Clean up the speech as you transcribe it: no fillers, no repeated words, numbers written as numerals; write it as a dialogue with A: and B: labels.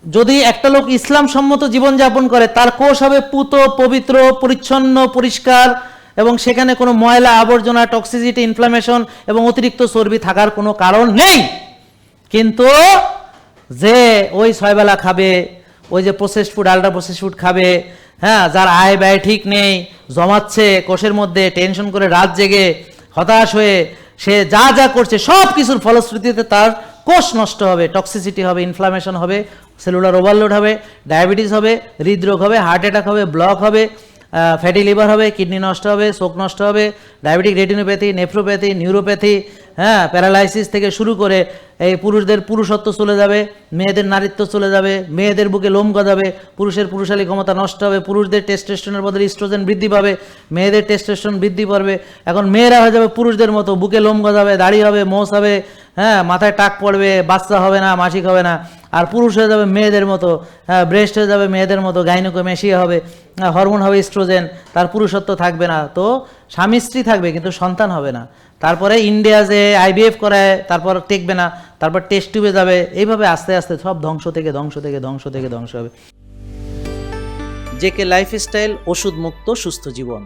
A: যদি একটা লোক ইসলাম সম্মত জীবনযাপন করে তার কোষ হবে পুত, পবিত্র, পরিচ্ছন্ন, পরিষ্কার, এবং সেখানে কোনো ময়লা আবর্জনা, টক্সিসিটি, ইনফ্লামেশন এবং অতিরিক্ত চর্বি থাকার কোনো কারণ নেই। কিন্তু যে ওই 6 বেলা খাবে, ওই যে processed food, ultra processed food খাবে, হ্যাঁ, যার আয় ব্যয় ঠিক নেই, জমাচ্ছে কোষের মধ্যে, টেনশন করে রাত জেগে হতাশ হয়ে সে যা যা করছে সব কিছুর ফলশ্রুতিতে তার কোষ নষ্ট হবে, টক্সিসিটি হবে, ইনফ্লামেশন হবে, সেলুলার ওভারলোড হবে, ডায়াবেটিস হবে, হৃদরোগ হবে, হার্ট অ্যাটাক হবে, ব্লক হবে, ফ্যাটি লিভার হবে, কিডনি নষ্ট হবে, চোখ নষ্ট হবে, ডায়াবেটিক রেটিনোপ্যাথি, নেফ্রোপ্যাথি, নিউরোপ্যাথি, হ্যাঁ, প্যারালাইসিস থেকে শুরু করে এই পুরুষদের পুরুষত্ব চলে যাবে, মেয়েদের নারীত্ব চলে যাবে, মেয়েদের বুকে লোম গজাবে, পুরুষের পুরুষালী ক্ষমতা নষ্ট হবে, পুরুষদের টেস্টোস্টেরনের বদলে ইস্ট্রোজেন বৃদ্ধি পাবে, মেয়েদের টেস্টোস্টেরন বৃদ্ধি পাবে। এখন মেয়েরা হয়ে যাবে পুরুষদের মতো, বুকে লোম গজাবে, দাড়ি হবে, মোষ হবে, হ্যাঁ, মাথায় টাক পড়বে, বাচ্চা হবে না, মাসিক হবে না। আর পুরুষ হয়ে যাবে মেয়েদের মতো, হ্যাঁ, ব্রেস্ট হয়ে যাবে মেয়েদের মতো, গাইনোকোমেশিয়া হবে, হরমোন হবে ইস্ট্রোজেন, তার পুরুষত্ব থাকবে না। তো স্বামী স্ত্রী থাকবে কিন্তু সন্তান হবে না। তারপরে ইন্ডিয়া যে আইভিএফ করায়, তারপর টেকবে না, তারপর টেস্ট টিউবে যাবে, এইভাবে আস্তে আস্তে সব ধ্বংস থেকে ধ্বংস হবে। জেকে লাইফস্টাইল, ওষুধ মুক্ত সুস্থ জীবন।